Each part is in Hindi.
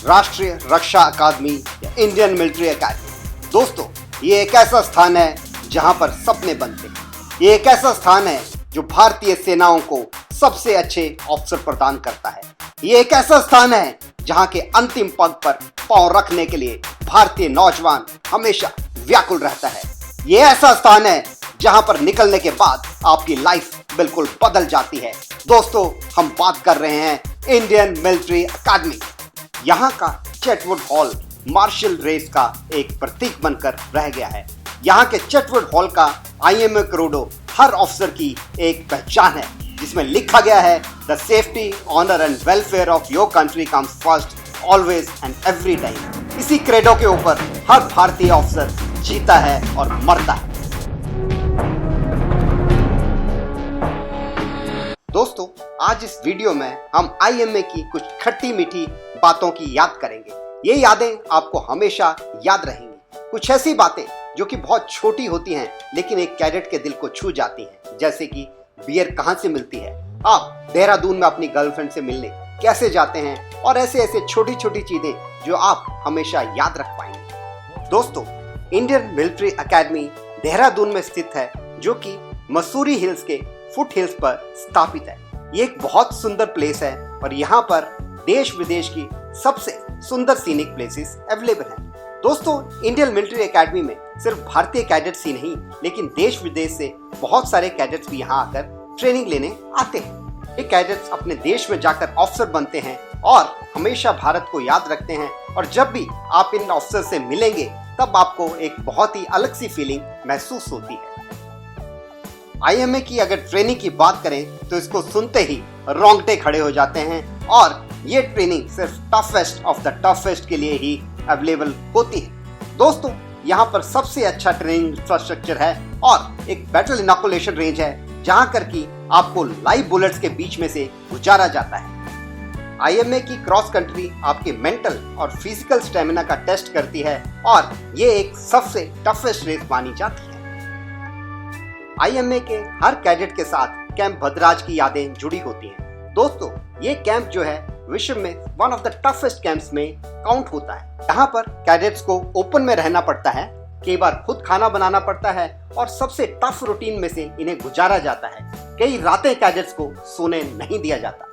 राष्ट्रीय रक्षा अकादमी या इंडियन मिलिट्री अकादमी। दोस्तों, ये एक ऐसा स्थान है जहां पर सपने बनते हैं। ये एक ऐसा स्थान है जो भारतीय सेनाओं को सबसे अच्छे अवसर प्रदान करता है। ये एक ऐसा स्थान है जहां के अंतिम पग पर पांव रखने के लिए भारतीय नौजवान हमेशा व्याकुल रहता है। ये ऐसा स्थान है जहां पर निकलने के बाद आपकी लाइफ बिल्कुल बदल जाती है। दोस्तों, हम बात कर रहे हैं इंडियन मिलिट्री अकादमी। यहाँ का चैटवुड हॉल मार्शल रेस का एक प्रतीक बनकर रह गया है। यहाँ के चैटवुड हॉल का IMA करोड़ो हर ऑफिसर की एक पहचान है, जिसमें लिखा गया है the safety, honour and welfare of your country comes first always and every time. इसी क्रेडो के ऊपर हर भारतीय ऑफिसर जीता है और मरता है। दोस्तों, आज इस वीडियो में हम IMA की कुछ खट्टी मीठी बातों की याद करेंगे। ये यादें आपको हमेशा याद रहेंगी। कुछ ऐसी बातें जो कि बहुत छोटी होती हैं लेकिन एक कैडेट के दिल को छू जाती हैं, जैसे कि बियर कहाँ से मिलती है, आप देहरादून में अपनी गर्लफ्रेंड से मिलने कैसे जाते हैं, और ऐसे ऐसे छोटी छोटी चीजें जो आप हमेशा याद रख पाएंगे। दोस्तों, इंडियन मिलिट्री अकेडमी देहरादून में स्थित है, जो कि मसूरी हिल्स के फुट हिल्स पर स्थापित है। ये एक बहुत सुंदर प्लेस है और यहाँ पर देश विदेश की सबसे सुंदर सीनिक प्लेसेस अवेलेबल हैं। दोस्तों, इंडियन मिलिट्री अकेडमी में सिर्फ भारतीय कैडेट्स ही नहीं, लेकिन देश विदेश से बहुत सारे कैडेट्स भी यहाँ आकर ट्रेनिंग लेने आते हैं। ये कैडेट्स अपने देश में जाकर ऑफिसर बनते हैं और हमेशा भारत को याद रखते हैं। और जब भी आप इन ऑफिसर से मिलेंगे तब आपको एक बहुत ही अलग सी फीलिंग महसूस होती है। IMA की अगर ट्रेनिंग की बात करें तो इसको सुनते ही रोंगटे खड़े हो जाते हैं, और ये ट्रेनिंग सिर्फ टफेस्ट ऑफ द टफेस्ट के लिए ही अवेलेबल होती है। दोस्तों, यहाँ पर सबसे अच्छा ट्रेनिंग इंफ्रास्ट्रक्चर है और एक बैटल इनॉकुलेशन रेंज है, जहाँ कर की आपको लाइव बुलेट्स के बीच में से गुजारा जाता है। IMA की क्रॉस कंट्री आपके मेंटल और फिजिकल स्टेमिना का टेस्ट करती है और ये एक सबसे टफेस्ट रेस मानी जाती है। IMA के हर कैडेट के साथ कैंप भद्राज की यादें जुड़ी होती हैं। दोस्तों, ये कैंप जो है विश्व में one of the toughest camps में काउंट होता है। यहाँ पर कैडेट्स को ओपन में रहना पड़ता है, कई बार खुद खाना बनाना पड़ता है और सबसे टफ रूटीन में से इन्हें गुजारा जाता है। कई रातें कैडेट्स को सोने नहीं दिया जाता।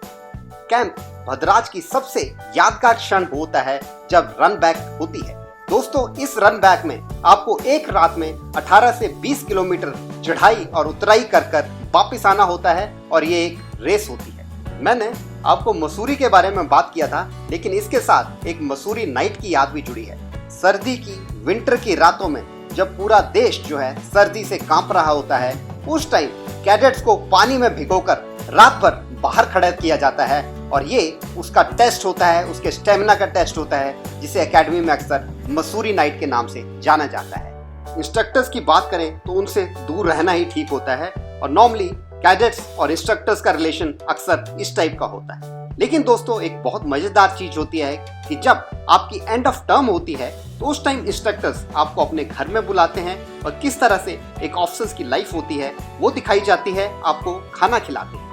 कैंप भद्राज की सबसे यादगार क्षण होता है जब रन बैक होती है। दोस्तों, इस रन बैक में आपको एक रात में 18 से 20 किलोमीटर चढ़ाई और उतराई कर वापिस आना होता है और ये एक रेस होती है। मैंने आपको मसूरी के बारे में बात किया था, लेकिन इसके साथ एक मसूरी नाइट की याद भी जुड़ी है। सर्दी की विंटर की रातों में जब पूरा देश जो है सर्दी से कांप रहा होता है, उस टाइम कैडेट्स को पानी में भिगोकर रात भर बाहर खड़ा किया जाता है और ये उसका टेस्ट होता है, उसके स्टेमिना का टेस्ट होता है, जिसे एकेडमी में अक्सर मसूरी नाइट के नाम से जाना जाता है। इंस्ट्रक्टर्स की बात करें तो उनसे दूर रहना ही ठीक होता है और नॉर्मली कैडेट्स और इंस्ट्रक्टर्स का रिलेशन अक्सर इस टाइप का होता है। लेकिन दोस्तों, एक बहुत मजेदार चीज होती है कि जब आपकी एंड ऑफ टर्म होती है तो उस टाइम इंस्ट्रक्टर्स आपको अपने घर में बुलाते हैं और किस तरह से एक ऑफिसर्स की लाइफ होती है वो दिखाई जाती है, आपको खाना खिलाते हैं।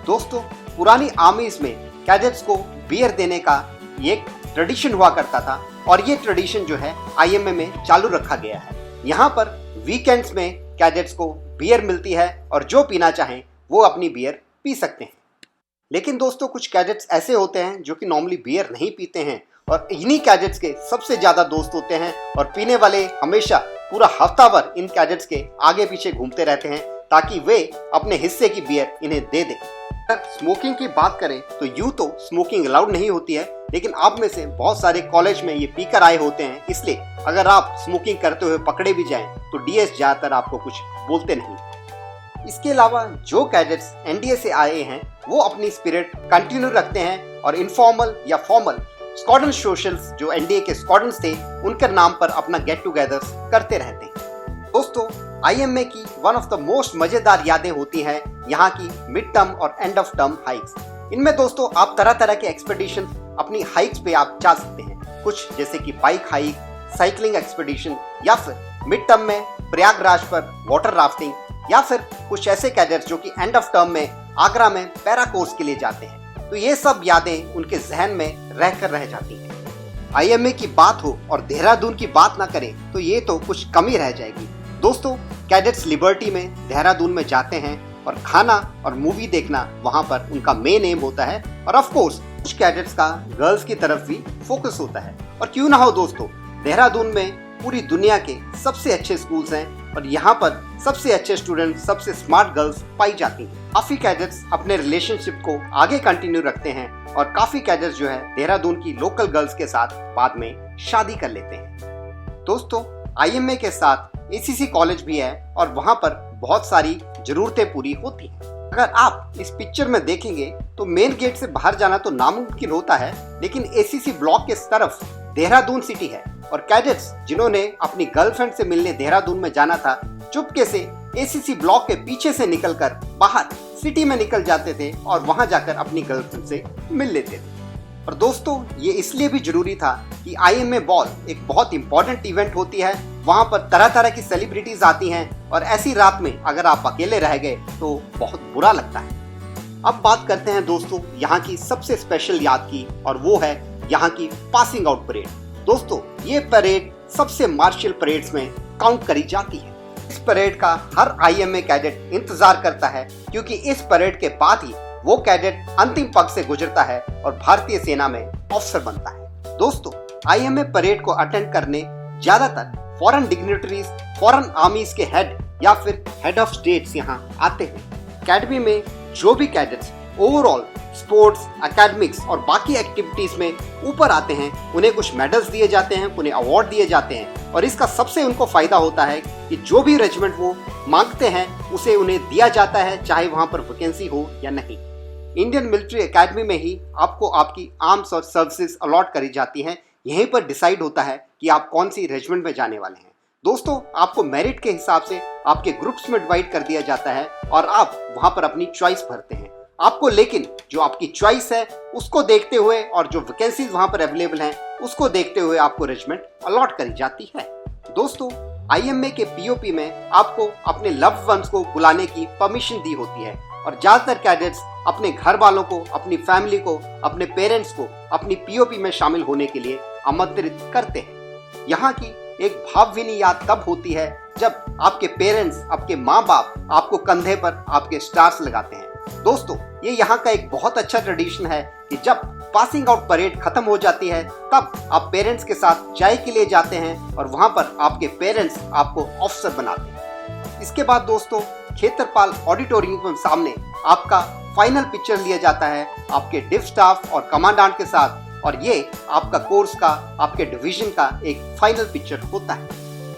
दोस्तों, पुरानी आर्मीज में कैडेट्स को बियर देने का ये एक ट्रेडिशन हुआ करता था और ये ट्रेडिशन जो है IMA में चालू रखा गया है। यहाँ पर वीकेंड्स में कैडेट्स को बियर मिलती है और जो पीना चाहें वो अपनी बियर पी सकते हैं। लेकिन दोस्तों, कुछ कैडेट्स ऐसे होते हैं जो कि नॉर्मली बियर नहीं पीते हैं और इन्हीं कैडेट्स के सबसे ज्यादा दोस्त होते हैं और पीने वाले हमेशा पूरा हफ्ता भर इन कैडेट्स के आगे पीछे घूमते रहते हैं ताकि वे अपने हिस्से की बियर इन्हें दे दें। अगर स्मोकिंग की बात करें तो यूं तो स्मोकिंग अलाउड नहीं होती है, लेकिन आप में से बहुत सारे कॉलेज में ये पीकर आए होते हैं, इसलिए अगर आप स्मोकिंग करते हुए पकड़े भी जाएं तो DS ज्यादातर आपको कुछ बोलते नहीं। इसके अलावा जो कैडेट्स NDA से आए हैं वो अपनी स्पिरिट कंटिन्यू रखते हैं और इनफॉर्मल या फॉर्मल स्क्वाड्रन सोशल्स जो NDA के स्क्वाड्रन्स थे उनके नाम पर अपना गेट टुगेदर्स करते रहते हैं। दोस्तों, IMA की वन ऑफ द मोस्ट मजेदार यादें होती हैं यहाँ की मिड टर्म और एंड ऑफ टर्म हाइक्स। इनमें दोस्तों आप तरह तरह के एक्सपेडिशन अपनी हाइक्स पे आप जा सकते हैं, कुछ जैसे कि बाइक हाइक, साइकिलिंग एक्सपेडिशन, या फिर मिड टर्म में प्रयागराज पर वाटर राफ्टिंग, या फिर कुछ ऐसे कैडेट्स जो कि एंड ऑफ टर्म में आगरा में पैरा कोर्स के लिए जाते हैं। तो ये सब यादें उनके जहन में रहकर रह जाती हैं। आईएमए की बात हो और देहरादून की बात ना करें तो ये तो कुछ कमी रह जाएगी। दोस्तों, कैडेट्स लिबर्टी में देहरादून में जाते हैं और खाना और मूवी देखना वहां पर उनका मेन एम होता है। और ऑफ कोर्स कुछ कैडेट्स का गर्ल्स की तरफ भी फोकस होता है। और क्यों ना हो दोस्तों, देहरादून में पूरी दुनिया के सबसे अच्छे स्कूल्स हैं और यहाँ पर सबसे अच्छे स्टूडेंट, सबसे स्मार्ट गर्ल्स पाई जाती हैं। काफी कैडेट्स अपने रिलेशनशिप को आगे कंटिन्यू रखते हैं और काफी कैडेट्स जो है देहरादून की लोकल गर्ल्स के साथ बाद में शादी कर लेते हैं। दोस्तों, आईएमए के साथ एसीसी कॉलेज भी है और वहाँ पर बहुत सारी जरूरतें पूरी होती हैं। अगर आप इस पिक्चर में देखेंगे तो मेन गेट से बाहर जाना तो नामुमकिन होता है, लेकिन एसीसी ब्लॉक के तरफ देहरादून सिटी है और कैडेट्स जिन्होंने अपनी गर्लफ्रेंड से मिलने देहरादून में जाना था, चुपके से एसीसी ब्लॉक के पीछे से निकलकर बाहर सिटी में निकल जाते थे और वहां जाकर अपनी गर्लफ्रेंड से मिल लेते थे। और दोस्तों, ये इसलिए भी जरूरी था कि आईएमए बॉल एक बहुत इंपॉर्टेंट इवेंट होती है। वहां पर तरह तरह की सेलिब्रिटीज आती हैं और ऐसी रात में अगर आप अकेले रह गए तो बहुत बुरा लगता है। अब बात करते हैं दोस्तों यहाँ की सबसे स्पेशल याद की, और वो है यहाँ की पासिंग आउट परेड। दोस्तों, ये परेड सबसे मार्शल परेड्स में काउंट करी जाती है। इस परेड का हर आईएमए कैडेट इंतजार करता है, क्योंकि इस परेड के बाद ही वो कैडेट अंतिम पग से गुजरता है और भारतीय सेना में ऑफिसर बनता है। दोस्तों, आईएमए परेड को अटेंड करने ज्यादातर फॉरेन डिग्निटरीज, फॉरेन आर्मीज के हेड या फिर हेड ऑफ स्टेट्स यहाँ आते हैं। अकेडमी में जो भी कैडेट्स ओवरऑल स्पोर्ट्स, एकेडमिक्स और बाकी एक्टिविटीज में ऊपर आते हैं, उन्हें कुछ मेडल्स दिए जाते हैं, उन्हें अवार्ड दिए जाते हैं। और इसका सबसे उनको फायदा होता है कि जो भी रेजिमेंट वो मांगते हैं उसे उन्हें दिया जाता है, चाहे वहां पर वैकेंसी हो या नहीं। इंडियन मिलिट्री एकेडमी में ही आपको आपकी आर्म्स और सर्विसेज अलॉट करी जाती हैं। यहीं पर डिसाइड होता है कि आप कौन सी रेजिमेंट में जाने वाले हैं। दोस्तों, आपको मेरिट के हिसाब से आपके ग्रुप्स में डिवाइड कर दिया जाता है और आप वहां पर अपनी चॉइस भरते हैं। आपको लेकिन जो आपकी चॉइस है उसको देखते हुए और जो वैकेंसीज वहां पर अवेलेबल हैं उसको देखते हुए आपको रेजिमेंट अलॉट करी जाती है। दोस्तों, आईएमए के पीओपी में आपको अपने लव्ड वंस को बुलाने की परमिशन दी होती है और ज्यादातर कैडेट्स अपने घर वालों को, अपनी फैमिली को, अपने पेरेंट्स को अपनी पीओपी में शामिल होने के लिए आमंत्रित करते हैं। यहाँ की एक भावभीनी याद तब होती है जब आपके पेरेंट्स, आपके माँ बाप आपको कंधे पर आपके स्टार्स लगाते हैं। दोस्तों, ये यहाँ का एक बहुत अच्छा ट्रेडिशन है कि जब पासिंग आउट परेड खत्म हो जाती है तब आप पेरेंट्स के साथ चाय के लिए जाते हैं और वहाँ पर आपके पेरेंट्स आपको ऑफिसर बनाते हैं। इसके बाद दोस्तों, खेतरपाल ऑडिटोरियम के सामने आपका फाइनल पिक्चर लिया जाता है आपके डिफ स्टाफ और कमांडेंट के साथ, और ये आपका कोर्स का, आपके डिवीजन का एक फाइनल पिक्चर होता है।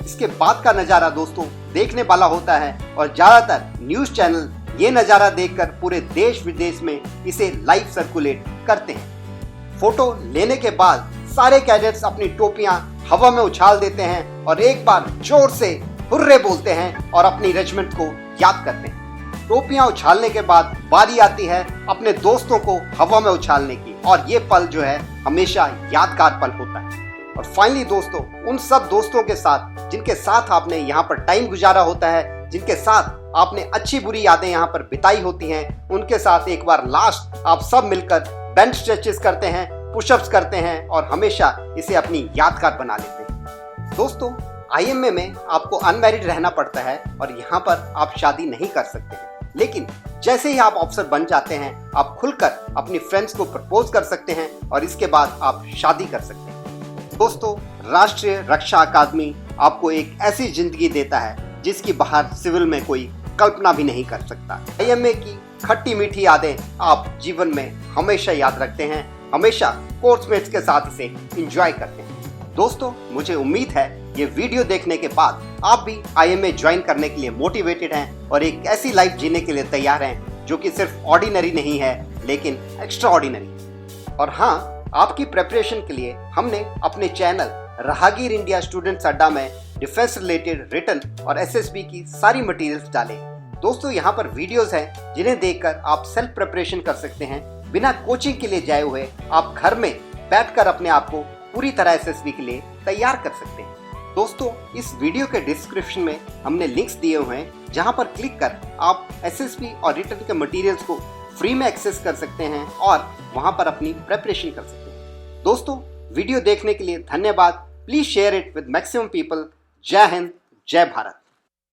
इसके बाद का नज़ारा दोस्तों देखने वाला होता है और ज़्यादातर न्यूज़ चैनल ये नज़ारा देखकर पूरे देश विदेश में इसे लाइव सर्कुलेट करते हैं। फोटो लेने के बाद सारे कैडेट्स अपनी टोपियां हवा में उछाल देते हैं और एक बार जोर से हुर्रे बोलते हैं और अपनी रेजिमेंट को याद करते हैं। टोपियां उछालने के बाद बारी आती है अपने दोस्तों को हवा में उछालने की, और ये पल जो है हमेशा यादगार पल होता है। और फाइनली दोस्तों, उन सब दोस्तों के साथ जिनके साथ आपने यहाँ पर टाइम गुजारा होता है, जिनके साथ आपने अच्छी बुरी यादें यहाँ पर बिताई होती हैं, उनके साथ एक बार लास्ट आप सब मिलकर बेंच स्ट्रेचेस करते हैं, पुशअप्स करते हैं और हमेशा इसे अपनी यादगार बना लेते हैं। दोस्तों, आईएमए में आपको अनमैरिड रहना पड़ता है और यहाँ पर आप शादी नहीं कर सकते हैं, लेकिन जैसे ही आप ऑफिसर बन जाते हैं आप खुलकर अपनी फ्रेंड्स को प्रपोज कर सकते हैं और इसके बाद आप शादी कर सकते हैं। दोस्तों, राष्ट्रीय रक्षा अकादमी आपको एक ऐसी जिंदगी देता है जिसकी बाहर सिविल में कोई कल्पना भी नहीं कर सकता। आईएमए की खट्टी मीठी यादें आप जीवन में हमेशा याद रखते हैं, हमेशा कोर्समेट्स के साथ इसे एंजॉय करते हैं। दोस्तों, मुझे उम्मीद है ये वीडियो देखने के बाद आप भी आईएमए ज्वाइन करने के लिए मोटिवेटेड हैं और एक ऐसी लाइफ जीने के लिए तैयार हैं जो कि सिर्फ ऑर्डिनरी नहीं है लेकिन एक्स्ट्रा ऑर्डिनरी। और हाँ, आपकी प्रेपरेशन के लिए हमने अपने चैनल राहगीर इंडिया स्टूडेंट्स अड्डा में डिफेंस रिलेटेड रिटन और एसएसबी की सारी मटेरियल्स डाले। दोस्तों, यहाँ पर वीडियोस हैं जिन्हें देखकर आप सेल्फ प्रिपरेशन कर सकते हैं। बिना कोचिंग के लिए जाए हुए आप घर में बैठकर अपने आप को पूरी तरह एसएसबी के लिए तैयार कर सकते हैं। दोस्तों, इस वीडियो के डिस्क्रिप्शन में हमने लिंक्स दिए हुए हैं जहाँ पर क्लिक कर आप एसएसबी और रिटन के मटेरियल्स को फ्री में एक्सेस कर सकते हैं और वहाँ पर अपनी प्रिपरेशन कर सकते हैं। दोस्तों, वीडियो देखने के लिए धन्यवाद। Please share it with maximum people. जय हिंद, जय भारत।